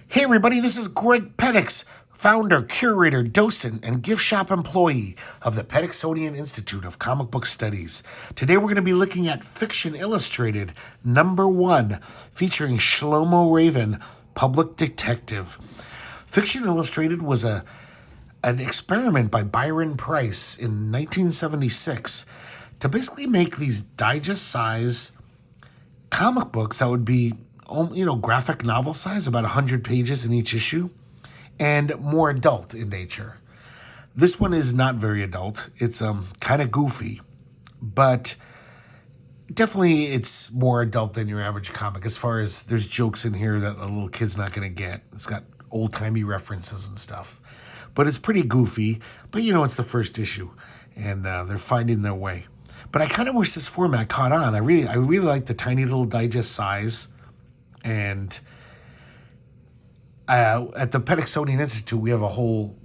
Hey everybody, this is Greg-Petix, founder, curator, docent, and gift shop employee of the Petixonian Institute of Comic Book Studies. Today we're going to be looking at Fiction Illustrated #1, featuring Schlomo Raven, Public Detective. Fiction Illustrated was an experiment by Byron Preiss in 1976 to basically make these digest-size comic books that would be graphic novel size, about 100 pages in each issue, and more adult in nature. This one is not very adult. It's kind of goofy, but definitely it's more adult than your average comic as far as there's jokes in here that a little kid's not going to get. It's got old-timey references and stuff. But it's pretty goofy, but it's the first issue, and they're finding their way. But I kind of wish this format caught on. I really like the tiny little digest size. And at the Petixonian Institute, we have a whole,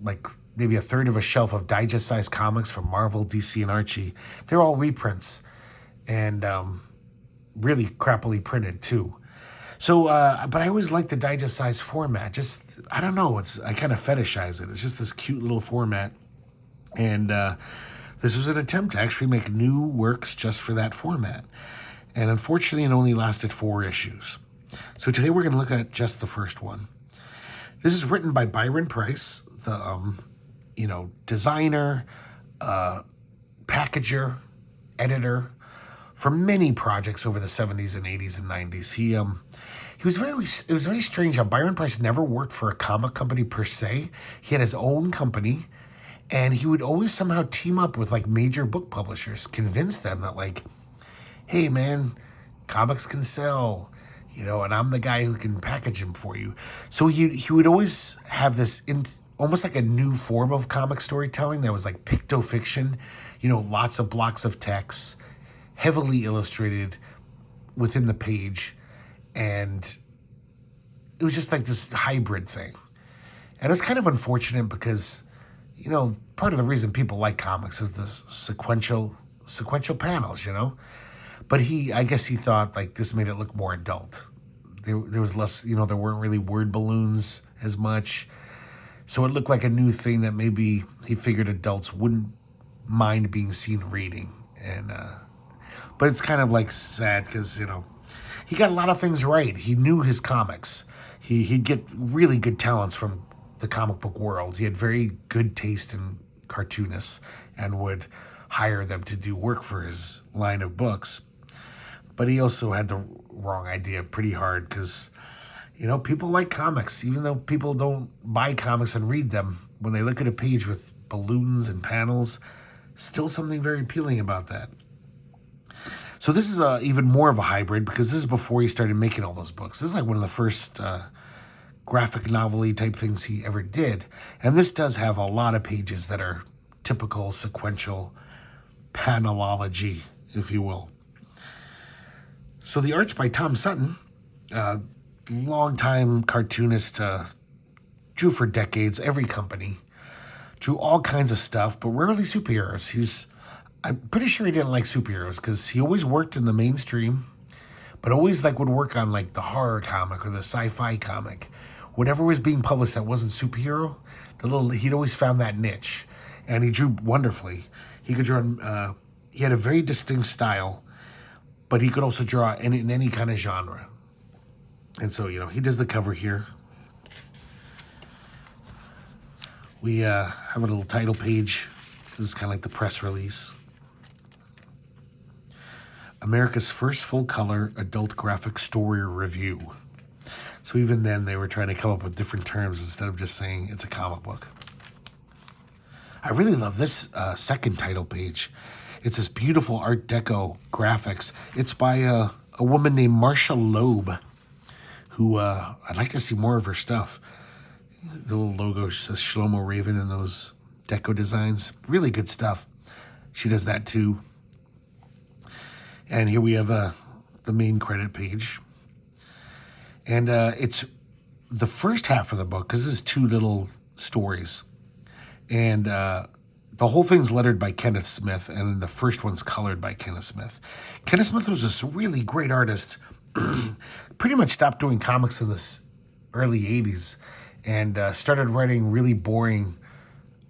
maybe a third of a shelf of digest-sized comics from Marvel, DC, and Archie. They're all reprints and really crappily printed, too. So, but I always like the digest-sized format. Just, I don't know, I kind of fetishize it. It's just this cute little format. And this was an attempt to actually make new works just for that format. And unfortunately, it only lasted 4 issues. So today we're going to look at just the first one. This is written by Byron Preiss, the designer, packager, editor for many projects over the 70s and 80s and 90s. It was very strange how Byron Preiss never worked for a comic company per se. He had his own company, and he would always somehow team up with major book publishers, convince them that hey man, comics can sell. And I'm the guy who can package them for you. So he would always have this almost like a new form of comic storytelling that was like pictofiction, lots of blocks of text, heavily illustrated within the page. And it was just like this hybrid thing. And it was kind of unfortunate because, part of the reason people like comics is the sequential panels, But I guess he thought this made it look more adult. There was less, there weren't really word balloons as much. So it looked like a new thing that maybe he figured adults wouldn't mind being seen reading. And, but it's kind of sad because, he got a lot of things right. He knew his comics. He'd get really good talents from the comic book world. He had very good taste in cartoonists and would hire them to do work for his line of books. But he also had the wrong idea pretty hard because, people like comics. Even though people don't buy comics and read them, when they look at a page with balloons and panels, still something very appealing about that. So this is even more of a hybrid because this is before he started making all those books. This is one of the first graphic novel-y type things he ever did. And this does have a lot of pages that are typical sequential panelology, if you will. So the art's by Tom Sutton, longtime cartoonist, drew for decades, every company, drew all kinds of stuff, but rarely superheroes. I'm pretty sure he didn't like superheroes because he always worked in the mainstream, but always would work on the horror comic or the sci-fi comic. Whatever was being published that wasn't superhero, he'd always found that niche, and he drew wonderfully. He could draw. He had a very distinct style. But he could also draw in any kind of genre. And so, he does the cover here. We have a little title page. This is kind of like the press release. America's first full-color adult graphic story review. So even then, they were trying to come up with different terms instead of just saying it's a comic book. I really love this second title page. It's this beautiful Art Deco graphics. It's by a woman named Marcia Loeb, who I'd like to see more of her stuff. The little logo says Schlomo Raven in those deco designs. Really good stuff. She does that too. And here we have the main credit page. And it's the first half of the book, because this is 2 little stories. And the whole thing's lettered by Kenneth Smith, and the first one's colored by Kenneth Smith. Kenneth Smith was this really great artist. Pretty much stopped doing comics in the early 80s and started writing really boring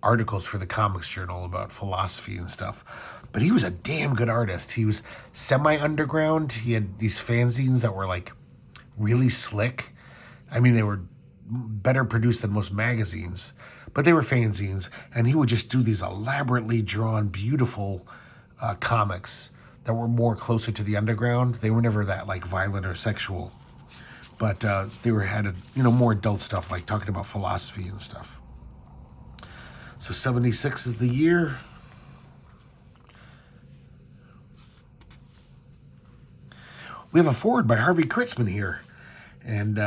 articles for the Comics Journal about philosophy and stuff. But he was a damn good artist. He was semi-underground. He had these fanzines that were like really slick. I mean, they were better produced than most magazines, but they were fanzines. And he would just do these elaborately drawn, beautiful comics that were more closer to the underground. They were never that like violent or sexual, but they had more adult stuff, like talking about philosophy and stuff. So 76 is the year. We have a foreword by Harvey Kurtzman here. And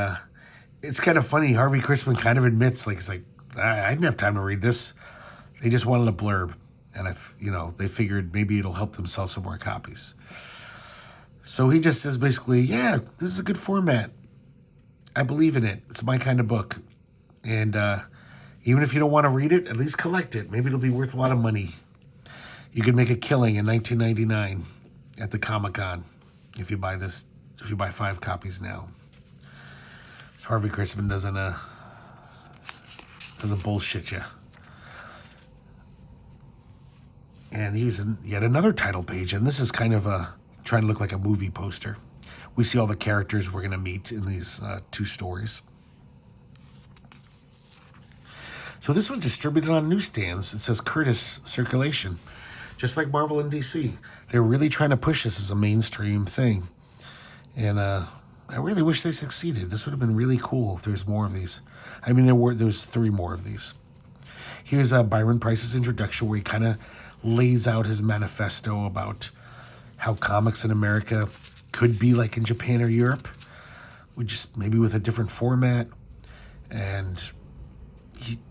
it's kind of funny. Harvey Kurtzman kind of admits, like, he's like, I didn't have time to read this. They just wanted a blurb. And, they figured maybe it'll help them sell some more copies. So he just says basically, yeah, this is a good format. I believe in it. It's my kind of book. And even if you don't want to read it, at least collect it. Maybe it'll be worth a lot of money. You could make a killing in 1999 at the Comic-Con if you buy 5 copies now. So Harvey Kurtzman doesn't bullshit you. And he was in yet another title page, and this is kind of trying to look like a movie poster. We see all the characters we're going to meet in these 2 stories. So this was distributed on newsstands. It says Curtis circulation, just like Marvel and DC. They're really trying to push this as a mainstream thing. And I really wish they succeeded. This would have been really cool if there's more of these. I mean, there's 3 more of these. Here's Byron Preiss' introduction, where he kind of lays out his manifesto about how comics in America could be like in Japan or Europe, maybe with a different format. And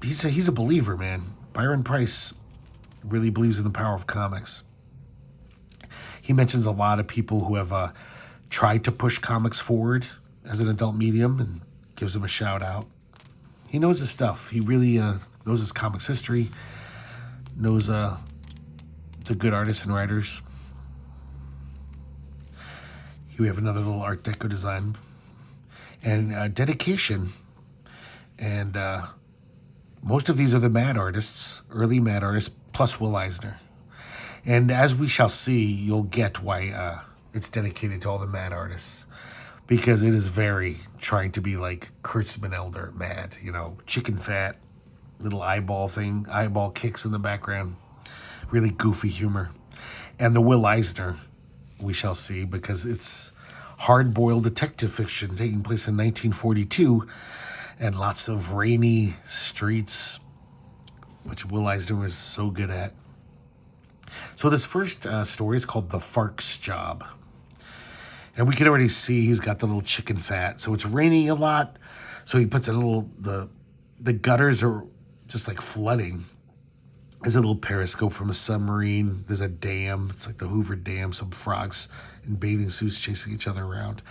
he's a believer, man. Byron Preiss really believes in the power of comics. He mentions a lot of people who have tried to push comics forward as an adult medium and gives them a shout out. He knows his stuff. He really knows his comics history, knows the good artists and writers. Here we have another little Art Deco design and dedication. And most of these are the Mad artists, early Mad artists, plus Will Eisner. And as we shall see, you'll get why it's dedicated to all the Mad artists. Because it is very trying to be like Kurtzman Elder Mad, chicken fat, little eyeball kicks in the background. Really goofy humor. And the Will Eisner, we shall see, because it's hard-boiled detective fiction taking place in 1942 and lots of rainy streets, which Will Eisner was so good at. So this first story is called The Fark's Job. And we can already see he's got the little chicken fat. So it's raining a lot. So he puts the gutters are just like flooding. There's a little periscope from a submarine. There's a dam. It's like the Hoover Dam. Some frogs in bathing suits chasing each other around.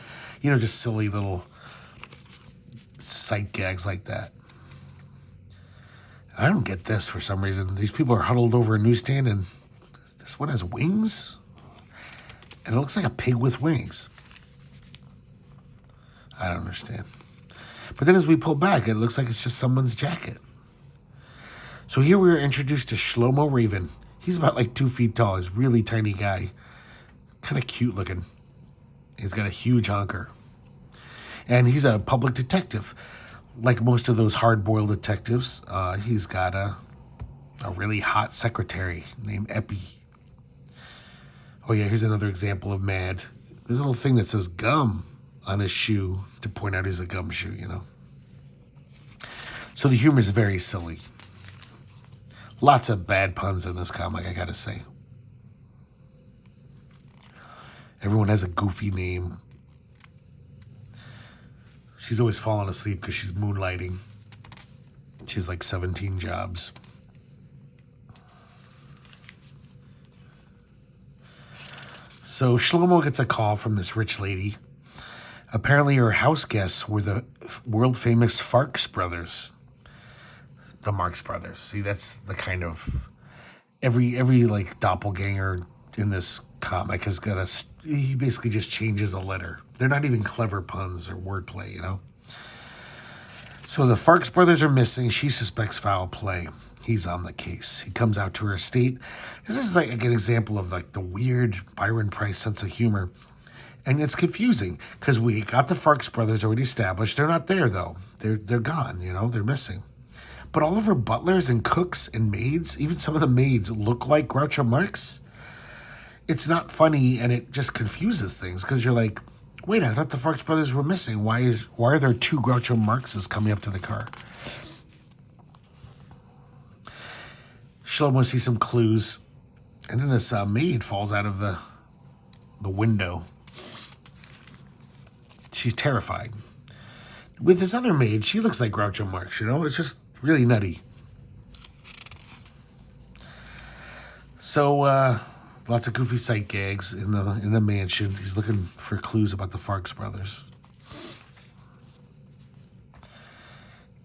Just silly little sight gags like that. I don't get this for some reason. These people are huddled over a newsstand, and this one has wings? And it looks like a pig with wings. I don't understand. But then as we pull back, it looks like it's just someone's jacket. So here we are introduced to Schlomo Raven. He's about like 2 feet tall. He's a really tiny guy. Kind of cute looking. He's got a huge honker. And he's a public detective. Like most of those hard-boiled detectives, he's got a really hot secretary named Epi. Oh yeah, here's another example of Mad. There's a little thing that says gum on his shoe to point out he's a gumshoe, So the humor is very silly. Lots of bad puns in this comic, I gotta say. Everyone has a goofy name. She's always falling asleep because she's moonlighting. She has like 17 jobs. So Schlomo gets a call from this rich lady. Apparently her house guests were the world-famous Farks brothers. The Marx Brothers. See, that's the kind of... Every like doppelganger in this comic has got he basically just changes a letter. They're not even clever puns or wordplay, So the Farks brothers are missing. She suspects foul play. He's on the case. He comes out to her estate. This is like an example of like the weird Byron Preiss sense of humor. And it's confusing because we got the Farks brothers already established. They're not there though. They're gone, they're missing. But all of her butlers and cooks and maids, even some of the maids look like Groucho Marx. It's not funny and it just confuses things because you're like, wait, I thought the Farks brothers were missing. Why are there two Groucho Marxes coming up to the car? Schlomo sees some clues, and then this maid falls out of the window. She's terrified. With this other maid, she looks like Groucho Marx, It's just really nutty. So, lots of goofy sight gags in the mansion. He's looking for clues about the Farks brothers.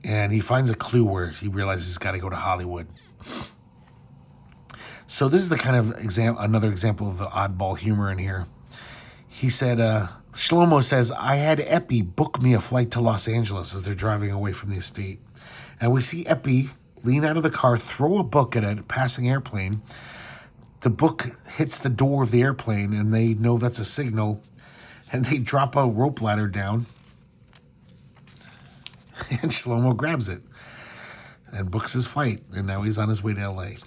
And he finds a clue where he realizes he's got to go to Hollywood. So this is the kind of another example of the oddball humor in here. He said, Schlomo says, I had Epi book me a flight to Los Angeles as they're driving away from the estate. And we see Epi lean out of the car, throw a book at a passing airplane. The book hits the door of the airplane, and they know that's a signal. And they drop a rope ladder down. And Schlomo grabs it and books his flight. And now he's on his way to L.A.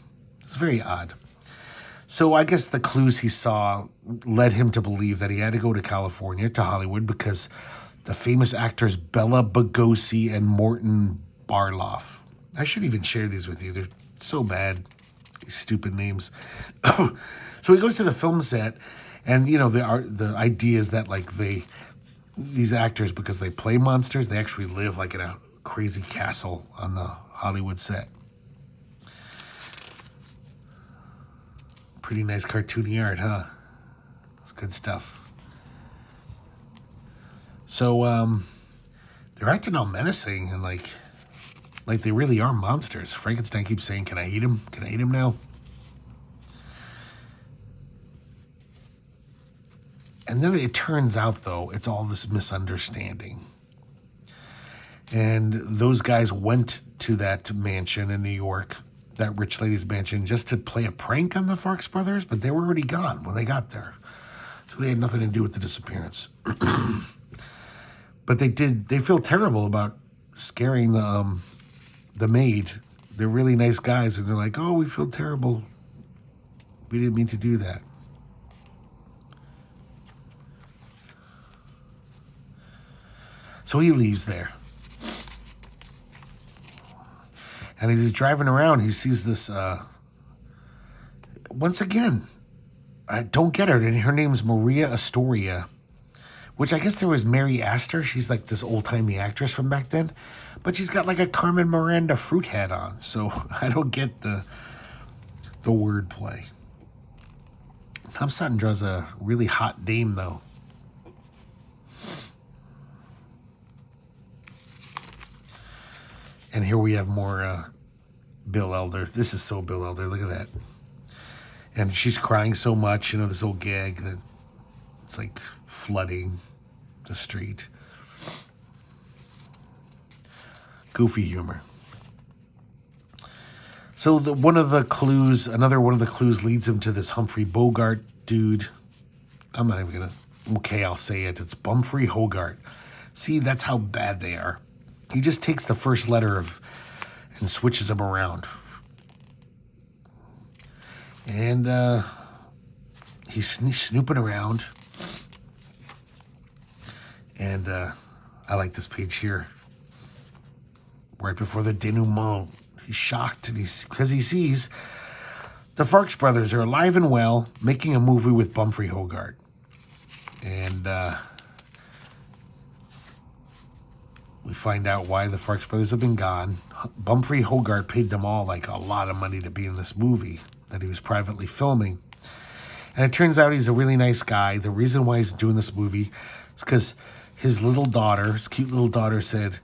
It's very odd. So I guess the clues he saw led him to believe that he had to go to California, to Hollywood, because the famous actors Bela Lugosi and Morton Barloff. I should even share these with you. They're so bad. These stupid names. So he goes to the film set, and the idea is that like these actors, because they play monsters, they actually live like in a crazy castle on the Hollywood set. Pretty nice cartoony art, huh? It's good stuff. So they're acting all menacing and like they really are monsters. Frankenstein keeps saying, "Can I eat him? Can I eat him now?" And then it turns out, though, it's all this misunderstanding. And those guys went to that mansion in New York, that rich lady's mansion, just to play a prank on the Farks brothers, but they were already gone when they got there. So they had nothing to do with the disappearance. But they feel terrible about scaring the maid. They're really nice guys, and they're like, oh, we feel terrible. We didn't mean to do that. So he leaves there. And as he's driving around, he sees this, once again, I don't get her. Her name's Maria Astoria, which I guess there was Mary Astor. She's like this old-timey actress from back then. But she's got like a Carmen Miranda fruit hat on. So I don't get the wordplay. Tom Sutton draws a really hot dame, though. And here we have more Bill Elder. This is so Bill Elder. Look at that. And she's crying so much, this old gag that it's like flooding the street. Goofy humor. So another one of the clues leads him to this Humphrey Bogart dude. I'm not even okay, I'll say it. It's Bumfrey Hogarth. See, that's how bad they are. He just takes the first letter and switches them around. And he's snooping around. And I like this page here. Right before the denouement. He's shocked because he sees the Farks brothers are alive and well, making a movie with Bumfrey Hogarth. And we find out why the Farks brothers have been gone. Bumfrey Hogarth paid them all like a lot of money to be in this movie that he was privately filming. And it turns out he's a really nice guy. The reason why he's doing this movie is because his cute little daughter said,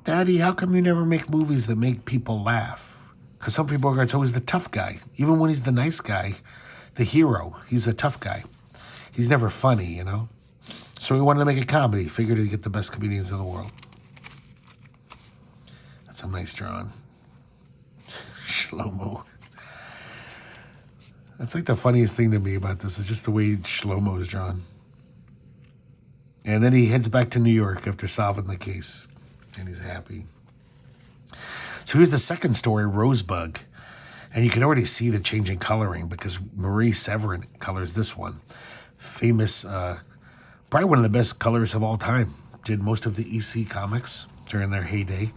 Daddy, how come you never make movies that make people laugh? Because Humphrey Bogart's always the tough guy. Even when he's the nice guy, the hero, he's a tough guy. He's never funny, So he wanted to make a comedy. Figured he'd get the best comedians in the world. Some nice drawing. Schlomo. That's like the funniest thing to me about this is just the way Shlomo is drawn. And then he heads back to New York after solving the case. And he's happy. So here's the second story, Rosebud. And you can already see the changing coloring because Marie Severin colors this one. Famous, probably one of the best colors of all time. Did most of the EC comics during their heyday.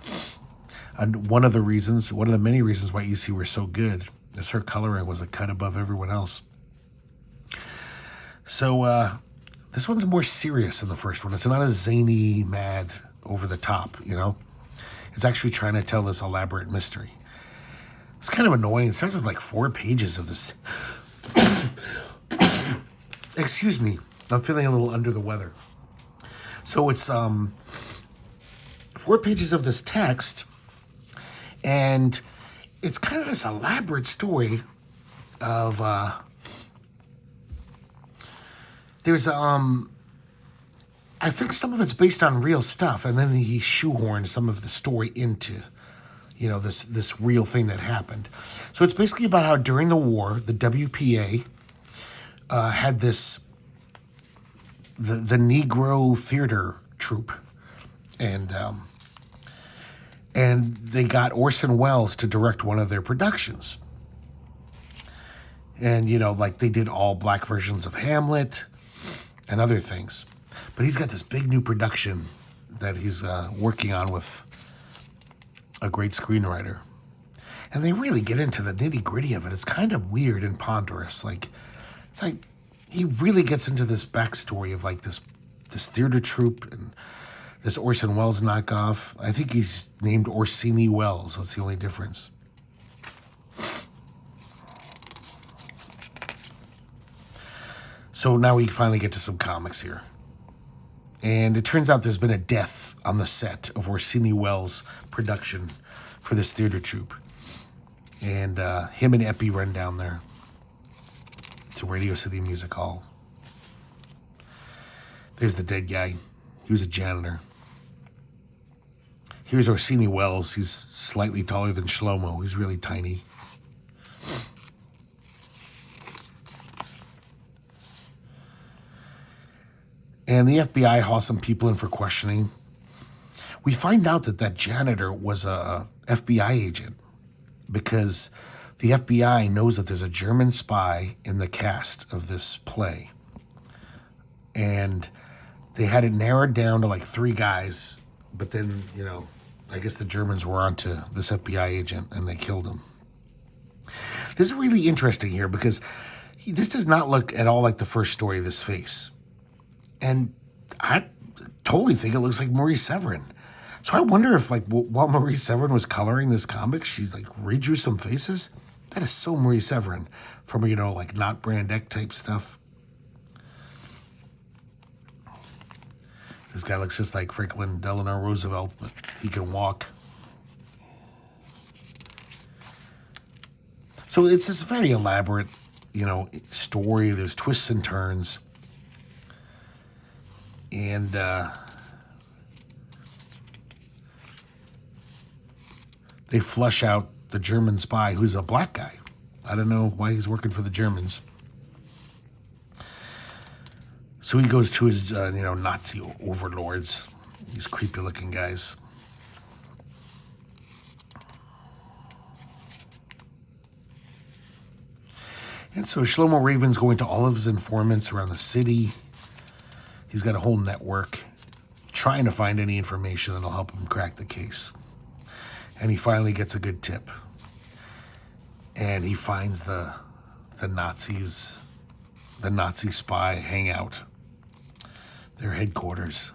And one of the many reasons why EC were so good is her coloring was a cut above everyone else. So this one's more serious than the first one. It's not as zany, mad, over the top, you know? It's actually trying to tell this elaborate mystery. It's kind of annoying. It starts with like 4 pages of this. Excuse me. I'm feeling a little under the weather. So it's 4 pages of this text, and it's kind of this elaborate story of there's I think some of it's based on real stuff, and then he shoehorned some of the story into, you know, this real thing that happened. So it's basically about how during the war, the WPA had this the Negro theater troupe, and they got Orson Welles to direct one of their productions. And, you know, like they did all black versions of Hamlet and other things. But he's got this big new production that he's working on with a great screenwriter. And they really get into the nitty-gritty of it. It's kind of weird and ponderous. It's like he really gets into this backstory of like this theater troupe and this Orson Welles knockoff. I think he's named Orsini Welles. That's the only difference. So now we finally get to some comics here. And it turns out there's been a death on the set of Orsini Welles' production for this theater troupe. And him and Epi run down there to Radio City Music Hall. There's the dead guy. He was a janitor. Here's Orsini Welles. He's slightly taller than Shlomo. He's really tiny. And the FBI hauls some people in for questioning. We find out that janitor was a FBI agent because the FBI knows that there's a German spy in the cast of this play. And they had it narrowed down to like 3 guys, but then, you know, I guess the Germans were onto this FBI agent and they killed him. This is really interesting here because this does not look at all like the first story of this face. And I totally think it looks like Marie Severin. So I wonder if, like, while Marie Severin was coloring this comic, she, like, redrew some faces. That is so Marie Severin from, you know, like, not Brand X type stuff. This guy looks just like Franklin Delano Roosevelt, but he can walk. So it's this very elaborate, you know, story. There's twists and turns. And they flush out the German spy, who's a black guy. I don't know why he's working for the Germans. So he goes to his, Nazi overlords, these creepy-looking guys. And so Schlomo Raven's going to all of his informants around the city. He's got a whole network trying to find any information that'll help him crack the case. And he finally gets a good tip. And he finds the Nazis, the Nazi spy hangout, their headquarters.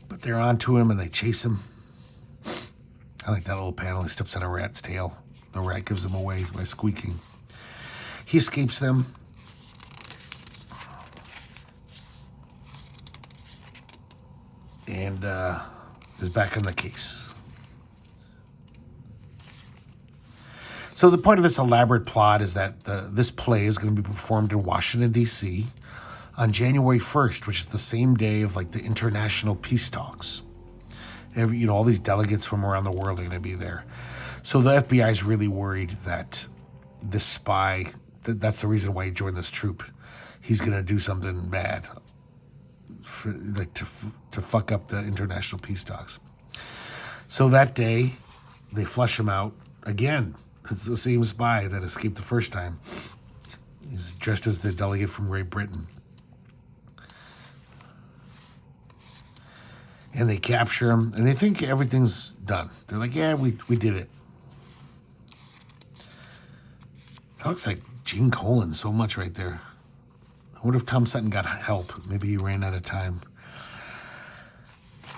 But they're onto him and they chase him. I like that little panel. He steps on a rat's tail. The rat gives him away by squeaking. He escapes them. And is back on the case. So the part of this elaborate plot is that this play is going to be performed in Washington, D.C. on January 1st, which is the same day of like the international peace talks. All these delegates from around the world are going to be there. So the FBI is really worried that this spy, that's the reason why he joined this troop. He's going to do something bad to fuck up the international peace talks. So that day, they flush him out again. It's the same spy that escaped the first time. He's dressed as the delegate from Great Britain. And they capture him, and they think everything's done. They're like, yeah, we did it. That looks like Gene Colan so much right there. I wonder if Tom Sutton got help. Maybe he ran out of time.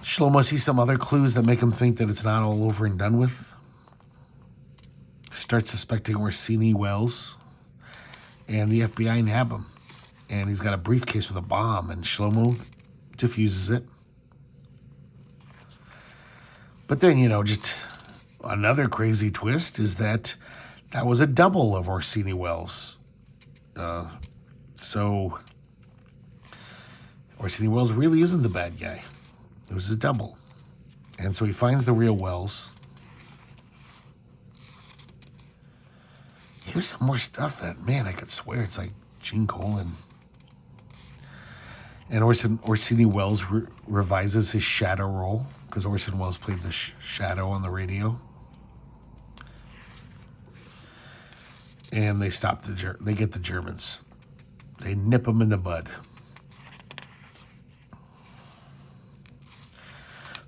Shlomo sees some other clues that make him think that it's not all over and done with. Starts suspecting Orsini Wells, and the FBI nab him. And he's got a briefcase with a bomb, and Shlomo diffuses it. But then, just another crazy twist is that was a double of Orsini Wells. So Orsini Wells really isn't the bad guy. It was a double. And so he finds the real Wells. Here's some more stuff that, man, I could swear it's like Gene Colan. And Orsini Wells revises his shadow role, because Orson Welles played the shadow on the radio. And they stop they get the Germans. They nip them in the bud.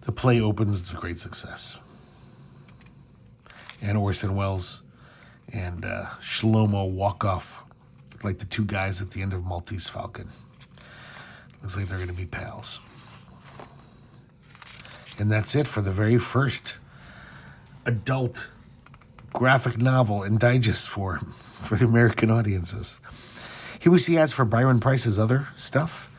The play opens, it's a great success. And Orson Welles and Shlomo walk off like the two guys at the end of Maltese Falcon. Looks like they're going to be pals. And that's it for the very first adult graphic novel and digest for the American audiences. Here we see ads for Byron Preiss' other stuff.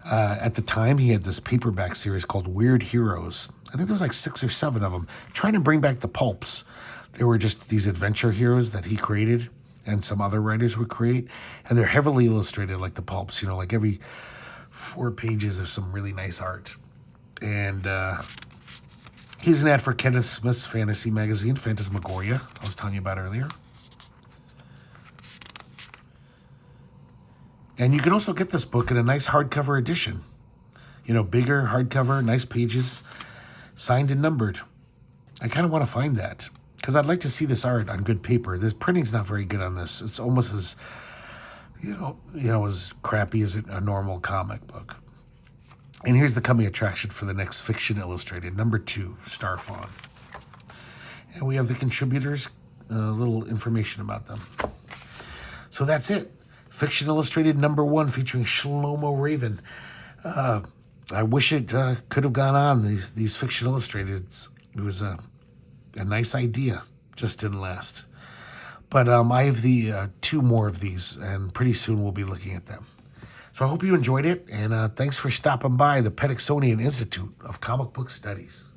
At the time, he had this paperback series called Weird Heroes. I think there was like 6 or 7 of them, trying to bring back the pulps. They were just these adventure heroes that he created and some other writers would create. And they're heavily illustrated like the pulps, like every 4 pages of some really nice art. And here's an ad for Kenneth Smith's fantasy magazine, Phantasmagoria, I was telling you about earlier. And you can also get this book in a nice hardcover edition. Bigger hardcover, nice pages, signed and numbered. I kind of want to find that because I'd like to see this art on good paper. The printing's not very good on this. It's almost as, as crappy as a normal comic book. And here's the coming attraction for the next Fiction Illustrated, number 2, Starfawn. And we have the contributors, a little information about them. So that's it. Fiction Illustrated number 1 featuring Schlomo Raven. I wish it could have gone on, these Fiction Illustrated. It was a nice idea, just didn't last. But I have the 2 more of these, and pretty soon we'll be looking at them. So I hope you enjoyed it, and thanks for stopping by the Petixonian Institute of Comic Book Studies.